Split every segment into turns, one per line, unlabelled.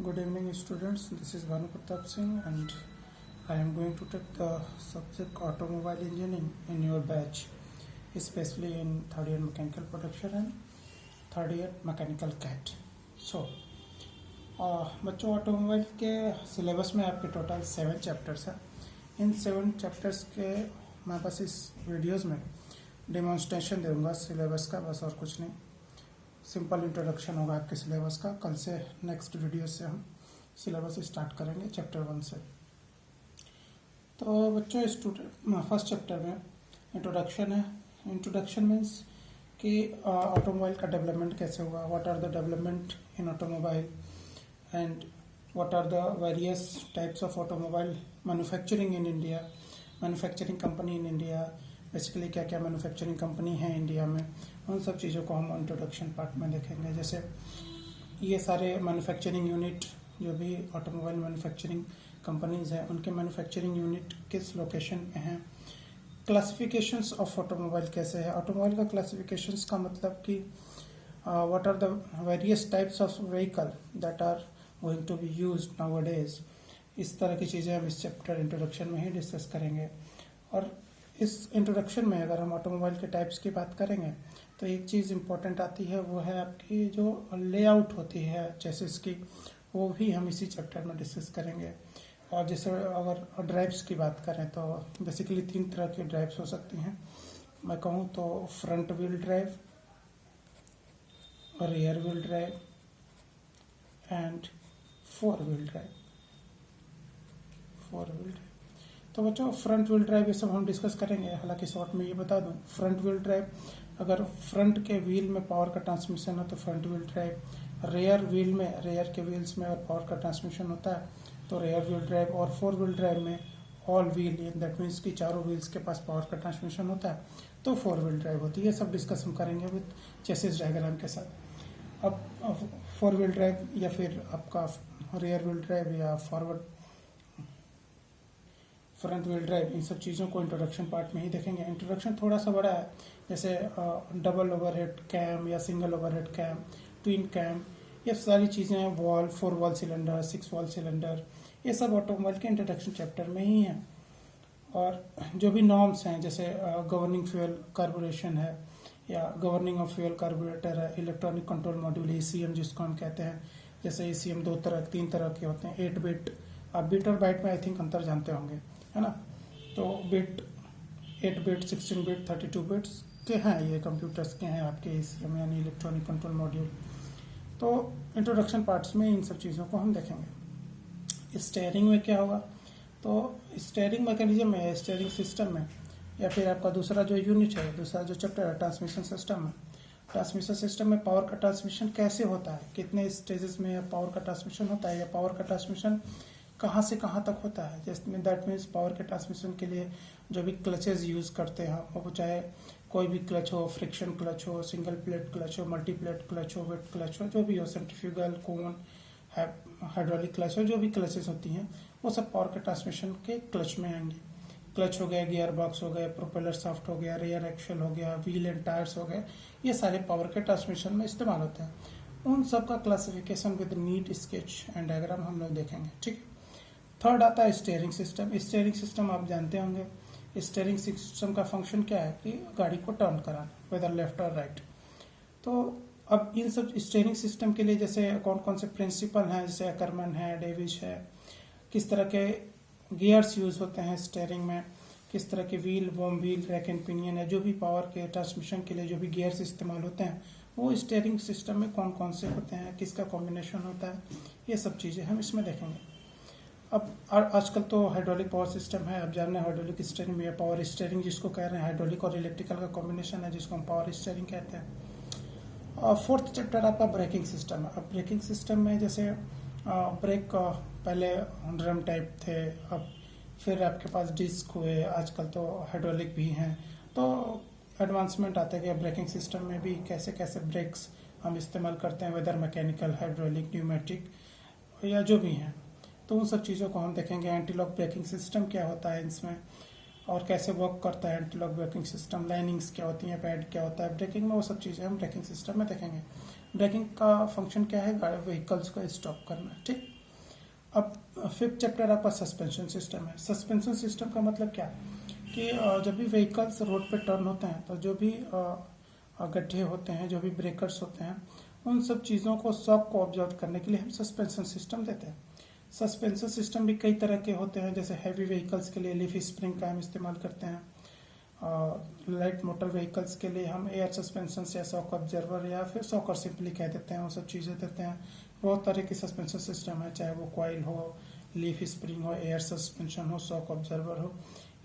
Good evening, students. This is Bhanu Pratap Singh, and I am going to take the subject automobile engineering in your batch, especially in third year mechanical production and third year mechanical CAT. So, बच्चों automobile के syllabus में आपके total 7 chapters हैं. इन 7 chapters के मैं बस इस videos में डेमोन्स्ट्रेशन दूंगा सिलेबस का, बस और कुछ नहीं. सिंपल इंट्रोडक्शन होगा आपके सिलेबस का. कल से नेक्स्ट वीडियो से हम सिलेबस स्टार्ट करेंगे चैप्टर 1 से. तो बच्चों फर्स्ट चैप्टर में इंट्रोडक्शन है. इंट्रोडक्शन मीन्स कि ऑटोमोबाइल का डेवलपमेंट कैसे हुआ, what are the development in automobile and what are the various types of automobile manufacturing in India, manufacturing company in India, basically क्या क्या मैन्युफैक्चरिंग कंपनी है India में, उन सब चीज़ों को हम इंट्रोडक्शन पार्ट में देखेंगे. जैसे ये सारे मैन्युफैक्चरिंग यूनिट जो भी ऑटोमोबाइल मैन्युफैक्चरिंग कंपनीज हैं उनके मैन्युफैक्चरिंग यूनिट किस लोकेशन पे हैं, क्लासिफिकेशंस ऑफ ऑटोमोबाइल कैसे है. ऑटोमोबाइल का क्लासिफिकेशंस का मतलब कि what are the various types of vehicle that are going to be used nowadays. इस तरह की चीज़ें हम इस चैप्टर इंट्रोडक्शन में ही डिस्कस करेंगे. और इस इंट्रोडक्शन में अगर हम ऑटोमोबाइल के टाइप्स की बात करेंगे तो एक चीज़ इम्पोर्टेंट आती है, वो है आपकी जो लेआउट होती है चेसिस की, वो भी हम इसी चैप्टर में डिस्कस करेंगे. और जैसे अगर ड्राइव्स की बात करें तो बेसिकली 3 तरह की ड्राइव्स हो सकती हैं. मैं कहूँ तो front wheel drive, rear wheel drive and four wheel drive. तो बच्चों फ्रंट व्हील ड्राइव ये सब हम डिस्कस करेंगे. हालांकि शॉर्ट में ये बता दूं, फ्रंट व्हील ड्राइव अगर फ्रंट के व्हील में पावर का ट्रांसमिशन हो तो front wheel drive, rear wheel में, रेयर के व्हील्स में अगर पावर का ट्रांसमिशन होता है तो रेयर व्हील ड्राइव, और फोर व्हील ड्राइव में ऑल व्हील, दैट मीन्स कि चारों व्हील्स के पास पावर का ट्रांसमिशन होता है तो फोर व्हील ड्राइव होती है. ये सब डिस्कस हम करेंगे विद चेसिस डायग्राम के साथ. अब फोर व्हील ड्राइव या फिर आपका रेयर व्हील ड्राइव या फॉरवर्ड फ्रंट व्हील ड्राइव, इन सब चीज़ों को इंट्रोडक्शन पार्ट में ही देखेंगे. इंट्रोडक्शन थोड़ा सा बड़ा है, जैसे डबल ओवरहेड कैम या single overhead cam, twin cam, ये सारी चीज़ें, valve, 4 valve cylinder, 6 valve cylinder, ये सब ऑटोमोबाइल के इंट्रोडक्शन चैप्टर में ही हैं. और जो भी नॉर्म्स हैं जैसे गवर्निंग फ्यूल कार्बोरेशन है या गवर्निंग ऑफ फ्यूल कार्बोरेटर है, इलेक्ट्रॉनिक कंट्रोल मॉड्यूल ECM जिसको हम कहते हैं. जैसे ECM 3 तरह के होते हैं. 8 बिट, आप बिट और बाइट में आई थिंक अंतर जानते होंगे, है ना. तो बिट 8 बिट, 16 बिट, 32 बिट्स के हैं, ये कंप्यूटर्स के हैं आपके ECM यानी इलेक्ट्रॉनिक कंट्रोल मॉड्यूल. तो इंट्रोडक्शन पार्ट्स में इन सब चीज़ों को हम देखेंगे. स्टीयरिंग में क्या होगा, तो स्टीयरिंग मैकेनिज्म में, स्टीयरिंग सिस्टम में, या फिर आपका दूसरा जो यूनिट है, दूसरा जो चैप्टर है ट्रांसमिशन सिस्टम में. ट्रांसमिशन सिस्टम में पावर का ट्रांसमिशन कैसे होता है, कितने स्टेजेस में पावर का ट्रांसमिशन होता है, या पावर का ट्रांसमिशन कहाँ से कहाँ तक होता है. जैसे दैट मीन्स पावर के ट्रांसमिशन के लिए जो भी क्लचेज यूज़ करते हैं, वो चाहे कोई भी क्लच हो, फ्रिक्शन क्लच हो, सिंगल प्लेट क्लच हो, मल्टी प्लेट क्लच हो, वेट क्लच हो, जो भी हो, सेंट्रीफ्यूगल, कोन, हाइड्रोलिक क्लच हो, जो भी क्लचेस होती हैं वो सब पावर के ट्रांसमिशन के क्लच में आएंगे. क्लच हो गया, गियर बॉक्स हो गया, प्रोपेलर शाफ्ट हो गया, रेयर एक्सल हो गया, व्हील एंड टायर्स हो गए, ये सारे पावर के ट्रांसमिशन में इस्तेमाल होते हैं. उन सब का classification with NEET sketch and diagram हम लोग देखेंगे. ठीक है. थर्ड आता है स्टीयरिंग सिस्टम. स्टीयरिंग सिस्टम आप जानते होंगे. स्टीयरिंग सिस्टम का फंक्शन क्या है कि गाड़ी को टर्न कराना, वेदर लेफ्ट और राइट. तो अब इन सब स्टीयरिंग सिस्टम के लिए जैसे कौन कौन से प्रिंसिपल हैं, जैसे एकरमैन है, डेविस है, किस तरह के गियर्स यूज होते हैं स्टीयरिंग में, किस तरह के wheel, warm wheel, rack and pinion है, जो भी पावर के ट्रांसमिशन के लिए जो भी गियर्स इस्तेमाल होते हैं वो स्टीयरिंग सिस्टम में कौन कौन से होते हैं, किसका कॉम्बिनेशन होता है, ये सब चीज़ें हम इसमें देखेंगे. अब आजकल तो हाइड्रोलिक पावर सिस्टम है, अब जान रहे हैं हाइड्रोलिक स्टीयरिंग में, पावर स्टीयरिंग जिसको कह रहे हैं, हाइड्रोलिक और इलेक्ट्रिकल का कॉम्बिनेशन है जिसको हम पावर स्टीयरिंग कहते हैं. और फोर्थ चैप्टर आपका ब्रेकिंग सिस्टम है. अब ब्रेकिंग सिस्टम में जैसे ब्रेक पहले ड्रम टाइप थे, अब फिर आपके पास डिस्क हुए, आजकल तो हाइड्रोलिक भी हैं. तो एडवांसमेंट आते गए ब्रेकिंग सिस्टम में भी, कैसे कैसे ब्रेक्स हम इस्तेमाल करते हैं, वेदर मैकेनिकल, हाइड्रोलिक, न्यूमेटिक या जो भी हैं. तो उन सब चीज़ों को हम देखेंगे. एंटी लॉक ब्रेकिंग सिस्टम क्या होता है इसमें, और कैसे वर्क करता है anti lock braking system, linings क्या होती हैं, पैड क्या होता है ब्रेकिंग में, वो सब चीज़ें हम ब्रेकिंग सिस्टम में देखेंगे। ब्रेकिंग का फंक्शन क्या है, व्हीकल्स को स्टॉप करना। ठीक, अब फिफ्थ चैप्टर आपका सस्पेंशन सिस्टम है। सस्पेंशन सिस्टम का मतलब क्या कि जब भी व्हीकल्स रोड पे टर्न होते हैं तो जो भी गड्ढे होते हैं, जो भी ब्रेकर्स होते हैं, उन सब चीज़ों को, शॉक को ऑब्जर्व करने के लिए हम सस्पेंशन सिस्टम देते हैं। सस्पेंशन सिस्टम भी कई तरह के होते हैं, जैसे हैवी व्हीकल्स के लिए लीफ स्प्रिंग का हम इस्तेमाल करते हैं, लाइट मोटर व्हीकल्स के लिए हम एयर सस्पेंशन या शॉक ऑब्जर्वर या फिर शॉकर सिंपली कह देते हैं, वो सब चीज़ें देते हैं। बहुत तरह की सस्पेंशन सिस्टम है, चाहे वो कॉइल हो, लीफ स्प्रिंग हो, एयर सस्पेंशन हो, शॉक ऑब्जर्वर हो,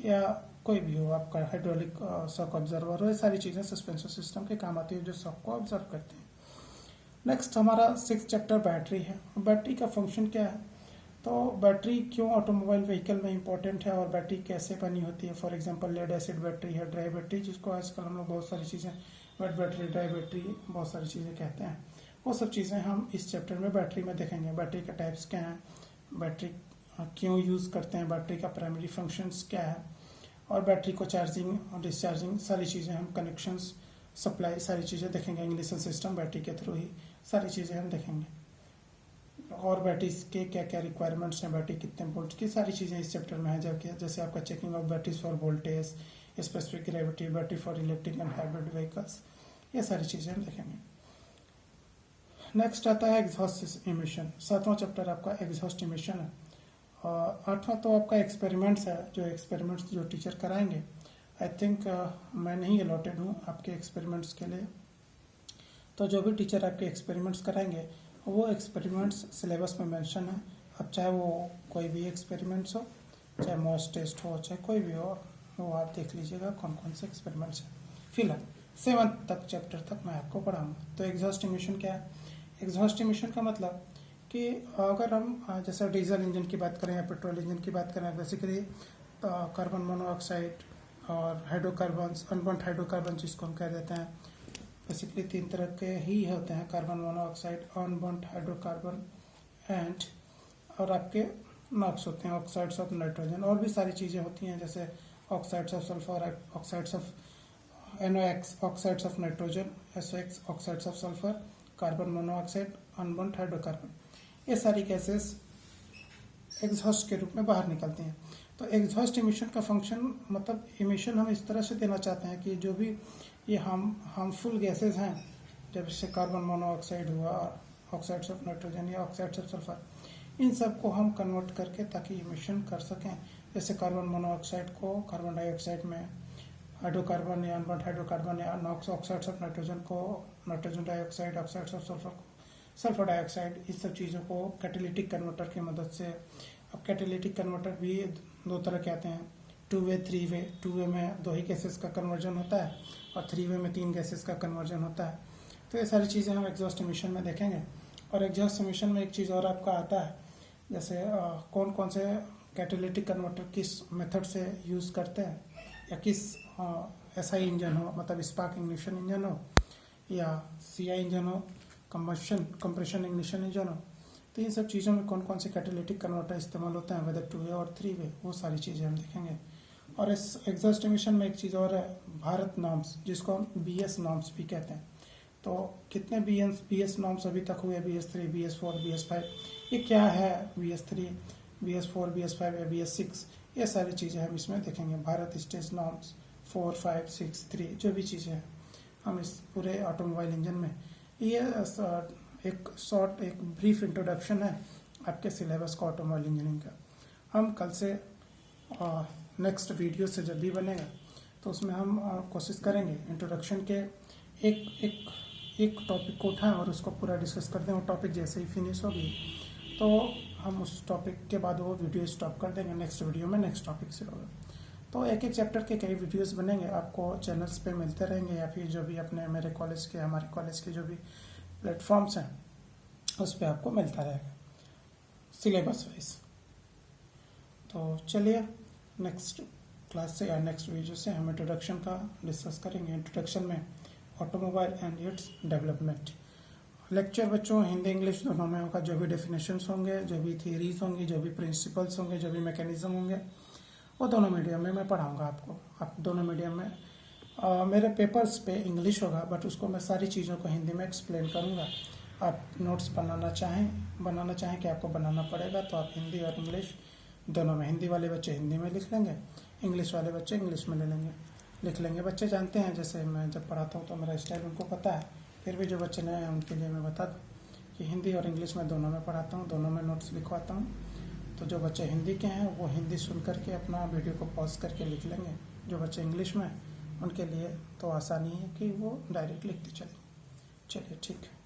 या कोई भी हो, आपका हाइड्रोलिक शॉक ऑब्जर्वर हो, ये सारी चीज़ें सस्पेंशन सिस्टम के काम आती है जो शॉक को ऑब्जर्व करते हैं। नेक्स्ट हमारा सिक्स चैप्टर बैटरी है। बैटरी का फंक्शन क्या है, तो बैटरी क्यों ऑटोमोबाइल व्हीकल में इंपॉर्टेंट है और बैटरी कैसे बनी होती है। For example lead acid battery है, ड्राई बैटरी, जिसको आजकल हम लोग बहुत सारी चीज़ें, वेट बैटरी, ड्राई बैटरी, बहुत सारी चीज़ें कहते हैं, वो सब चीज़ें हम इस चैप्टर में बैटरी में देखेंगे। बैटरी के टाइप्स क्या हैं, बैटरी क्यों यूज़ करते हैं, बैटरी का प्राइमरी फंक्शंस क्या है, और बैटरी को चार्जिंग और डिस्चार्जिंग, सारी चीज़ें हम, कनेक्शंस, सप्लाई, सारी चीज़ें देखेंगे। इग्निशन सिस्टम बैटरी के थ्रू ही सारी चीज़ें हम देखेंगे। और बैटरीज के क्या क्या रिक्वायरमेंट्स हैं, बैटरी कितने वोल्ट की, सारी चीज़ें इस चैप्टर में है। जबकि जैसे आपका checking of batteries for voltage, specific gravity, battery for electric and hybrid vehicles, ये सारी चीज़ें हम देखेंगे। नेक्स्ट आता है एग्जॉस्ट इमिशन। सातवां चैप्टर आपका एग्जॉस्ट इमिशन है। और आठवां तो आपका एक्सपेरिमेंट्स है, जो एक्सपेरिमेंट्स जो टीचर कराएंगे। आई थिंक मैं नहीं अलॉटेड हूँ आपके एक्सपेरिमेंट्स के लिए, तो जो भी टीचर आपके एक्सपेरिमेंट्स कराएंगे वो एक्सपेरिमेंट्स सिलेबस में मेंशन है। अब चाहे वो कोई भी एक्सपेरिमेंट्स हो, चाहे मॉस टेस्ट हो, चाहे कोई भी हो, वो आप देख लीजिएगा कौन कौन से एक्सपेरिमेंट्स हैं। फिलहाल 7th तक चैप्टर तक मैं आपको पढ़ाऊँगा। तो एग्जॉस्ट इमिशन क्या है, एग्जॉस्ट इमिशन का मतलब कि अगर हम जैसे डीजल इंजन की बात करें या पेट्रोल इंजन की बात करें, बेसिकली कार्बन मोनोऑक्साइड और हाइड्रोकार्बन्स, अनबर्न्ड हाइड्रोकार्बन जिसको हम कह देते हैं, बेसिकली 3 तरह के ही होते हैं, carbon monoxide, unburned hydrocarbon and, और आपके नॉक्स होते हैं, ऑक्साइड्स ऑफ नाइट्रोजन, और भी सारी चीज़ें होती हैं जैसे oxides of sulphur, oxides of NOx, oxides of nitrogen, SOx, oxides of sulphur, carbon monoxide, unburned hydrocarbon, ये सारी गैसेस एग्जॉस्ट के रूप में बाहर निकलती हैं। तो एग्जॉस्ट इमिशन का फंक्शन, मतलब इमिशन हम इस तरह से देना चाहते हैं कि जो भी ये हार्मफुल गैसेस हैं, जैसे कार्बन मोनोऑक्साइड हुआ, ऑक्साइड्स ऑफ नाइट्रोजन या ऑक्साइड्स ऑफ सल्फर, इन सब को हम कन्वर्ट करके ताकि इमिशन कर सकें। जैसे कार्बन मोनोऑक्साइड को कार्बन डाइऑक्साइड में, हाइड्रोकार्बन या अनबर्न्ड हाइड्रोकार्बन या नॉक्स, ऑक्साइड्स ऑफ नाइट्रोजन को nitrogen dioxide, oxides of sulphur को सल्फर डाइऑक्साइड, इस सब चीज़ों को कैटेलिटिक कन्वर्टर की मदद से। अब कैटेलिटिक कन्वर्टर भी 2 तरह के आते हैं, 2 वे, 3 वे। 2 वे में 2 ही गैसेस का कन्वर्जन होता है और 3 वे में 3 गैसेस का कन्वर्जन होता है। तो ये सारी चीज़ें हम एग्जॉस्ट इमिशन में देखेंगे। और एग्जॉस्ट इमिशन में एक चीज़ और आपका आता है, जैसे कौन कौन से कैटेलिटिक कन्वर्टर किस मेथड से यूज़ करते हैं, या किस SI इंजन हो, मतलब स्पार्क इग्निशन इंजन हो, या CI इंजन हो, कंप्रेशन इग्निशन इंजन हो, तो ये सब चीज़ों में कौन कौन से कैटेलिटिक कन्वर्टर इस्तेमाल होते हैं, वेदर 2 वे और 3 वे, वो सारी चीज़ें हम देखेंगे। और इस एग्जॉस्ट इमिशन में एक चीज़ और है, भारत नॉर्म्स, जिसको हम BS नॉर्म्स भी कहते हैं। तो कितने BS नॉर्म्स अभी तक हुए, BS3, BS4, BS5, ये क्या है, BS3, BS4, BS5 या BS6, ये सारी चीज़ें हम इसमें देखेंगे। भारत स्टेज नॉर्म्स 4, 5, 6, 3, जो भी चीज़ें हैं हम इस पूरे ऑटोमोबाइल इंजन में, ये एक शॉर्ट, एक ब्रीफ इंट्रोडक्शन है आपके सिलेबस का ऑटोमोबाइल इंजीनियरिंग का। हम कल से नेक्स्ट वीडियो से जब भी बनेगा तो उसमें हम कोशिश करेंगे इंट्रोडक्शन के एक टॉपिक को उठाएं और उसको पूरा डिस्कस कर दें। वो टॉपिक जैसे ही फिनिश होगी तो हम उस टॉपिक के बाद वो वीडियो स्टॉप कर देंगे, नेक्स्ट वीडियो में नेक्स्ट टॉपिक से होगा। तो एक एक चैप्टर के कई वीडियोस बनेंगे, आपको चैनल्स पे मिलते रहेंगे, या फिर जो भी अपने मेरे कॉलेज के, हमारे कॉलेज के जो भी प्लेटफॉर्म्स हैं उस पर आपको मिलता रहेगा सिलेबस वाइज। तो चलिए नेक्स्ट क्लास से या नेक्स्ट वीडियो से हम इंट्रोडक्शन का डिस्कस करेंगे। इंट्रोडक्शन में automobile and its development. Lecture बच्चों हिंदी इंग्लिश दोनों में होगा। जो भी डेफिनेशंस होंगे, जो भी थियरीज होंगी, जो भी प्रिंसिपल्स होंगे, जो भी मैकेनिज्म होंगे, वो दोनों मीडियम में मैं पढ़ाऊँगा आपको। आप दोनों मीडियम में मेरे पेपर्स पे इंग्लिश होगा, बट उसको मैं सारी चीज़ों को हिंदी में एक्सप्लेन करूँगा। आप नोट्स बनाना चाहें कि आपको बनाना पड़ेगा, तो आप हिंदी और इंग्लिश दोनों में, हिंदी वाले बच्चे हिंदी में लिख लेंगे, इंग्लिश वाले बच्चे इंग्लिश में लिख लेंगे। बच्चे जानते हैं, जैसे मैं जब पढ़ाता हूँ तो मेरा स्टाइल उनको पता है, फिर भी जो बच्चे नए हैं उनके लिए मैं बता दूँ कि हिंदी और इंग्लिश में दोनों में पढ़ाता हूँ, दोनों में नोट्स लिखवाता हूँ। तो जो बच्चे हिंदी के हैं वो हिंदी सुन करके अपना वीडियो को पॉज करके लिख लेंगे। जो बच्चे इंग्लिश में, उनके लिए तो आसानी है कि वो डायरेक्ट लिखते चलें। चलिए ठीक है।